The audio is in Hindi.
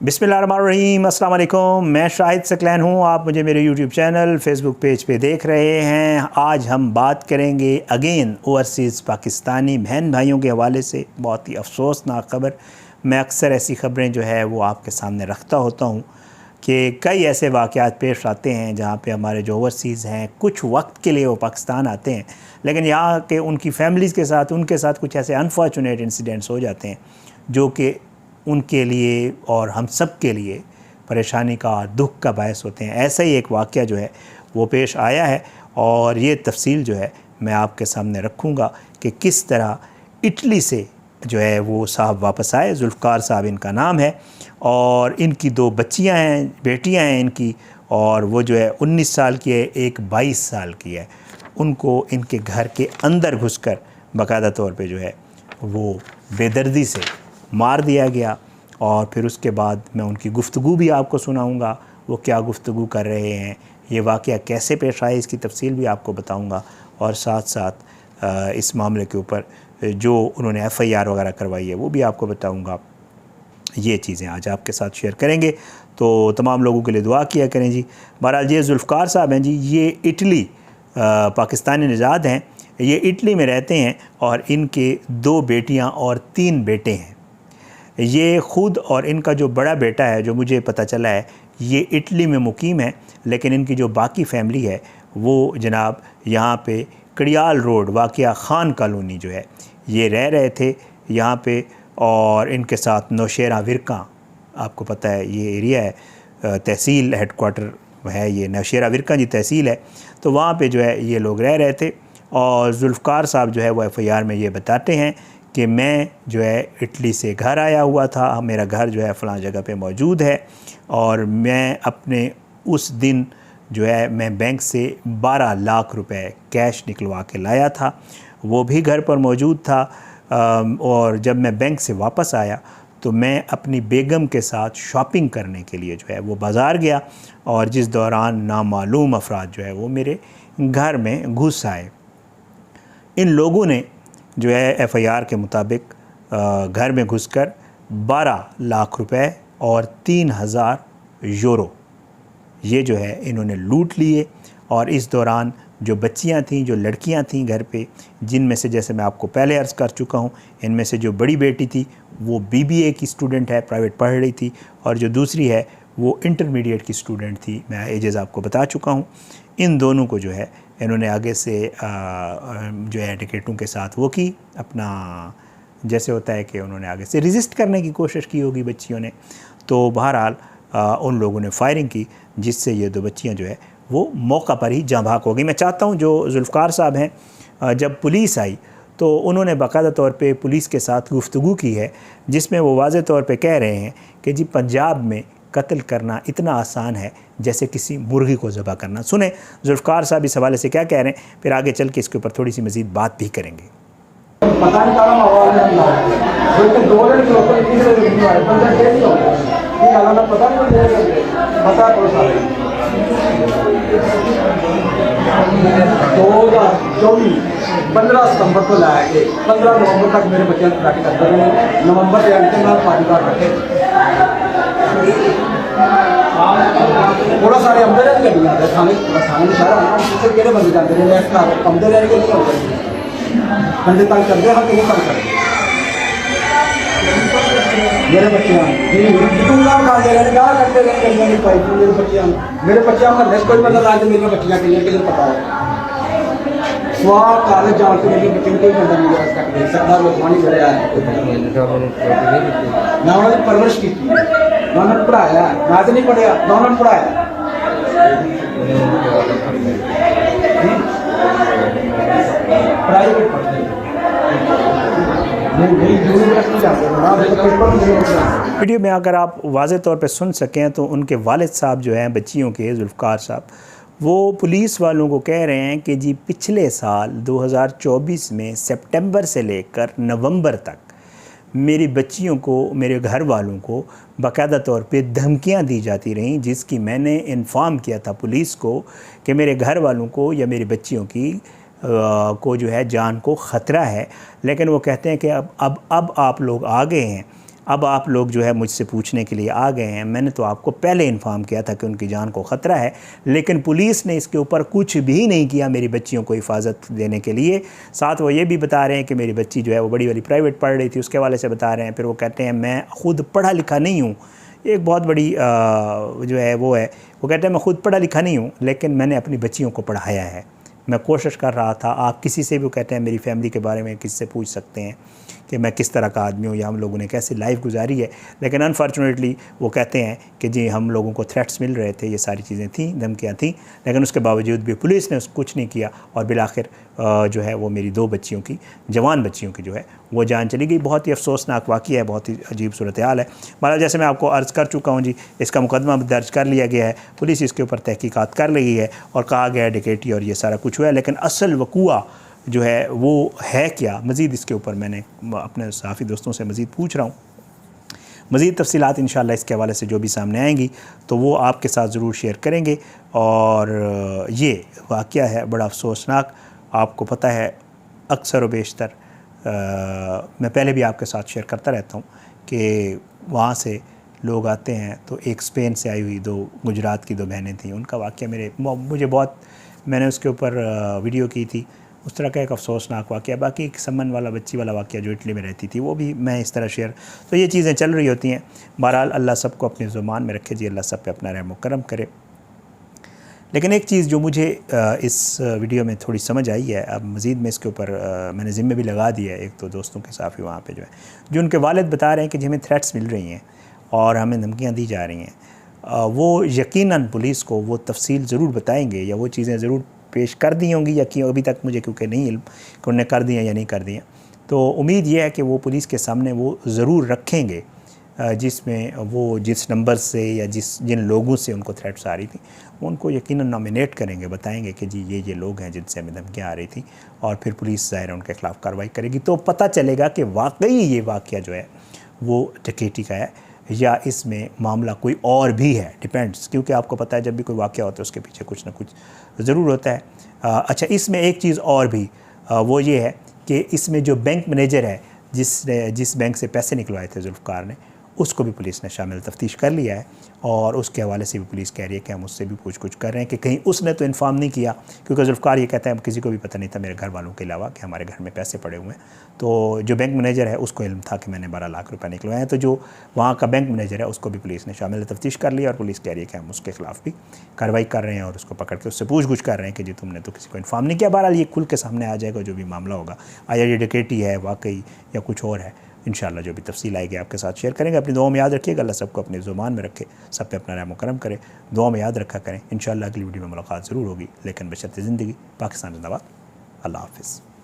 बिस्मिल्लाहिर्रहमानिर्रहीम, अस्सलाम वालेकुम। मैं शाहिद सकलैन हूँ। आप मुझे मेरे यूट्यूब चैनल फेसबुक पेज पे देख रहे हैं। आज हम बात करेंगे अगेन ओवरसीज़ पाकिस्तानी बहन भाइयों के हवाले से। बहुत ही अफसोसनाक ख़बर। मैं अक्सर ऐसी ख़बरें जो है वो आपके सामने रखता होता हूँ कि कई ऐसे वाक़यात पेश आते हैं जहाँ पे हमारे जो ओवरसीज़ हैं कुछ वक्त के लिए वो पाकिस्तान आते हैं, लेकिन यहाँ के उनकी फ़ैमिलीज़ के साथ उनके साथ कुछ ऐसे अनफॉर्चुनेट इंसिडेंट्स हो जाते हैं जो कि उनके लिए और हम सब के लिए परेशानी का, दुख का बायस होते हैं। ऐसा ही एक वाक़या जो है वो पेश आया है और ये तफ़सील जो है मैं आपके सामने रखूँगा कि किस तरह इटली से जो है वो साहब वापस आए। जुल्फ़कार साहब इनका नाम है और इनकी 2 बच्चियाँ हैं, बेटियाँ हैं इनकी, और वो जो है 19 साल की है, एक 22 साल की है। उनको इनके घर के अंदर घुसकर बाकायदा तौर पे जो है वो बेदर्दी से मार दिया गया। और फिर उसके बाद मैं उनकी गुफ्तगू भी आपको सुनाऊंगा, वो क्या गुफ्तगू कर रहे हैं, ये वाक़या कैसे पेश आए, इसकी तफसील भी आपको बताऊंगा। और साथ साथ इस मामले के ऊपर जो उन्होंने FIR वगैरह करवाई है वो भी आपको बताऊंगा। ये चीज़ें आज आपके साथ शेयर करेंगे, तो तमाम लोगों के लिए दुआ किया करें जी। बहरहाल ये जुल्फ़कार साहब हैं जी, ये इटली पाकिस्तानी निजात हैं, ये इटली में रहते हैं और इनके 2 बेटियां और 3 बेटे हैं। ये ख़ुद और इनका जो बड़ा बेटा है, जो मुझे पता चला है, ये इटली में मुकीम है, लेकिन इनकी जो बाकी फ़ैमिली है वो जनाब यहाँ पे कड़ियाल रोड वाक़या ख़ान कॉलोनी जो है ये रह रहे थे यहाँ पे। और इनके साथ नौशेरा विरका, आपको पता है ये एरिया है, तहसील हेडक्वार्टर है, ये नौशेरा विरका जी तहसील है, तो वहाँ पे जो है ये लोग रह रहे थे। और जुल्फ़कार साहब जो है वो FIR में ये बताते हैं कि मैं जो है इटली से घर आया हुआ था, मेरा घर जो है फ़लाँ जगह पे मौजूद है, और मैं अपने उस दिन जो है मैं बैंक से 12 लाख रुपए कैश निकलवा के लाया था, वो भी घर पर मौजूद था। और जब मैं बैंक से वापस आया तो मैं अपनी बेगम के साथ शॉपिंग करने के लिए जो है वो बाज़ार गया, और जिस दौरान नामालूम अफराद जो है वो मेरे घर में घुस आए। इन लोगों ने जो है FIR के मुताबिक घर में घुसकर 12 लाख रुपए और 3000 यूरो ये जो है इन्होंने लूट लिए। और इस दौरान जो बच्चियां थीं, जो लड़कियां थीं घर पे, जिनमें से जैसे मैं आपको पहले अर्ज़ कर चुका हूं, इनमें से जो बड़ी बेटी थी वो BBA की स्टूडेंट है, प्राइवेट पढ़ रही थी, और जो दूसरी है वो इंटरमीडिएट की स्टूडेंट थी, मैं एजेस आपको बता चुका हूं। इन दोनों को जो है इन्होंने आगे से जो है टिकटों के साथ वो की, अपना जैसे होता है कि उन्होंने आगे से रेजिस्ट करने की कोशिश की होगी बच्चियों ने। तो बहरहाल उन लोगों ने फायरिंग की, जिससे ये 2 बच्चियां जो है वो मौका पर ही जाँ भाग हो गई। मैं चाहता हूँ जो जुल्फ़कार साहब हैं, जब पुलिस आई तो उन्होंने बाकायदा तौर पे पुलिस के साथ गुफ्तगू की है, जिसमें वो वाज़े तौर पे कह रहे हैं कि जी पंजाब में कत्ल करना इतना आसान है जैसे किसी मुर्गी को ज़बह करना। सुने जुल्फ़कार साहब इस हवाले से क्या कह रहे हैं, फिर आगे चल के इसके ऊपर थोड़ी सी मज़ीद बात भी करेंगे। पता नहीं कहाँ आवाज़ नहीं आ रही है, 2 दिन के ऊपर इतनी से रिव्यू आए, 15 डेज हो गए, ये हालाना पता नहीं पता कौन सा है। 2024 15 सितंबर को लाया के 15 नवंबर तक मेरे बच्चे प्रैक्टिस करते रहे। नवंबर के अंत में 5 बार रखे, थोड़ा सारे अंदर है कि थाने थाने शहर आना उससे केड़े बंदे जाते हैं, नेक्स्ट अंदर रहने के नहीं होते, बंदे तंग करते, हम नहीं तंग करते। मेरे बच्चे मेरे बच्चे महल कोई बंदा राज मेरी बच्चियां कि पता है स्वाद कॉलेज जान के मेरे बच्चे कोई बंदा नहीं देख सकता, लोगवानी बड़े आए ना उन्होंने परवरिश की, ना उन्होंने पढ़ाया, ना तो नहीं पढ़िया, ना उन्होंने पढ़ाया। प्राइवेट पढ़ते वीडियो में अगर आप वाज़े तौर पे सुन सकें तो उनके वालिद साहब जो हैं बच्चियों के, जुल्फ़कार साहब, वो पुलिस वालों को कह रहे हैं कि जी पिछले साल 2024 में सितंबर से लेकर नवंबर तक मेरी बच्चियों को, मेरे घर वालों को बाकायदा तौर पे धमकियां दी जाती रहीं, जिसकी मैंने इन्फॉर्म किया था पुलिस को कि मेरे घर वालों को या मेरी बच्चियों की को जो है जान को ख़तरा है। लेकिन वो कहते हैं कि अब आप लोग आ गए हैं अब आप लोग जो है मुझसे पूछने के लिए आ गए हैं। मैंने तो आपको पहले इन्फॉर्म किया था कि उनकी जान को ख़तरा है, लेकिन पुलिस ने इसके ऊपर कुछ भी नहीं किया मेरी बच्चियों को हिफाजत देने के लिए। साथ वो ये भी बता रहे हैं कि मेरी बच्ची जो है वो बड़ी वाली प्राइवेट पढ़ रही थी, उसके हवाले से बता रहे हैं। फिर वो कहते हैं मैं ख़ुद पढ़ा लिखा नहीं हूँ। एक बहुत बड़ी जो है वो कहते हैं मैं ख़ुद पढ़ा लिखा नहीं हूँ, लेकिन मैंने अपनी बच्चियों को पढ़ाया है। मैं कोशिश कर रहा था, आप किसी से भी, वो कहते हैं मेरी फैमिली के बारे में किसी से पूछ सकते हैं कि मैं किस तरह का आदमी हूँ या हम लोगों ने कैसी लाइफ गुजारी है, लेकिन अनफॉर्चुनेटली वो कहते हैं कि जी हम लोगों को थ्रेट्स मिल रहे थे, ये सारी चीज़ें थी, धमकियाँ थी, लेकिन उसके बावजूद भी पुलिस ने कुछ नहीं किया और बिलाखिर जो है वो मेरी 2 बच्चियों की, जवान बच्चियों की जो है वो जान चली गई। बहुत ही अफसोसनाक वाक़या है, बहुत ही अजीब सूरत हाल है। मतलब जैसे मैं आपको अर्ज़ कर चुका हूँ जी, इसका मुकदमा दर्ज कर लिया गया है, पुलिस इसके ऊपर तहकीकात कर रही है और कहा गया है डकैती और ये सारा कुछ हुआ है, लेकिन असल वक़ूआ जो है वो है क्या, मज़ीद इसके ऊपर मैंने अपने सहाफ़ी दोस्तों से मज़ीद पूछ रहा हूँ। मज़ीद तफ़सीलात इंशाअल्लाह इसके हवाले से जो भी सामने आएंगी तो वो आपके साथ ज़रूर शेयर करेंगे। और ये वाक़या है बड़ा अफसोसनाक। आपको पता है अक्सर व बेशतर मैं पहले भी आपके साथ शेयर करता रहता हूँ कि वहाँ से लोग आते हैं, तो एक स्पेन से आई हुई 2 गुजरात की 2 बहनें थी, उनका वाक़या मुझे बहुत, मैंने उसके ऊपर वीडियो की थी। उस तरह का एक अफसोसनाक वाक़या। बाकी एक समन वाला बच्ची वाला वाक़या जो इटली में रहती थी, वो भी मैं इस तरह शेयर, तो ये चीज़ें चल रही होती हैं। बहरहाल अल्लाह सबको अपनी ज़ुबान में रखे जी, अल्लाह सब पे अपना रहम व करम करे। लेकिन एक चीज़ जो मुझे इस वीडियो में थोड़ी समझ आई है, अब मज़ीद में इसके ऊपर मैंने ज़िम्मे भी लगा दिया है, एक तो दोस्तों के साथ ही वहाँ पे जो है, जो उनके वालिद बता रहे हैं कि हमें थ्रेट्स मिल रही हैं और हमें धमकियाँ दी जा रही हैं। वो यकीनन पुलिस को वो तफसील ज़रूर बताएंगे या वो चीज़ें ज़रूर पेश कर दी होंगी, या कि अभी तक मुझे क्योंकि नहीं इल्म कि उन्होंने कर दिया या नहीं कर दिया। तो उम्मीद ये है कि वो पुलिस के सामने वो ज़रूर रखेंगे, जिसमें वो जिस नंबर से या जिन लोगों से उनको थ्रेट्स आ रही थी उनको यकीनन नॉमिनेट करेंगे, बताएंगे कि जी ये लोग हैं जिनसे हमें धमकियाँ आ रही थी, और फिर पुलिस ज़ाहिर उनके ख़िलाफ़ कार्रवाई करेगी। तो पता चलेगा कि वाकई ये वाक़या जो है वो डकैती का है या इसमें मामला कोई और भी है, डिपेंड्स, क्योंकि आपको पता है जब भी कोई वाक़या होता है उसके पीछे कुछ ना कुछ ज़रूर होता है। अच्छा, इसमें एक चीज़ और भी वो ये है कि इसमें जो बैंक मैनेजर है जिस बैंक से पैसे निकलवाए थे जुल्फ़कार ने, उसको भी पुलिस ने शामिल तफ्तीश कर लिया है, और उसके हवाले से भी पुलिस कह रही है कि हम उससे भी पूछ कर रहे हैं कि कहीं उसने तो इन्फॉर्म नहीं किया, क्योंकि जुल्फ़कार ये कहता है किसी को भी पता नहीं था मेरे घर वालों के अलावा कि हमारे घर में पैसे पड़े हुए हैं। तो जो बैंक मैनेजर है उसको इल्म था कि मैंने 12 लाख रुपये निकलवाए हैं, तो जो वहाँ का बैंक मैनेजर है उसको भी पुलिस ने शामिल तफ्तीश कर लिया, और पुलिस कह रही है कि हम उसके खिलाफ़ भी कार्रवाई कर रहे हैं और उसको पकड़ के उससे पूछ कर रहे हैं कि जी तुमने तो किसी को इन्फॉर्म नहीं किया। बहरहाल ये खुल के सामने आ जाएगा जो भी मामला होगा, आया ये डकैती है वाकई या कुछ और है। इंशाअल्लाह जो भी तफसील आएगी आपके साथ शेयर करेंगे। अपनी दुआ में याद रखिएगा, अल्लाह सबको अपनी ज़ुबान में रखे, सब पे अपना रहम व करम करे, दुआ में याद रखा करें। इंशाअल्लाह अगली वीडियो में मुलाकात ज़रूर होगी, लेकिन बशर्ते ज़िंदगी। पाकिस्तान जिंदाबाद। अल्लाह हाफ़िज़।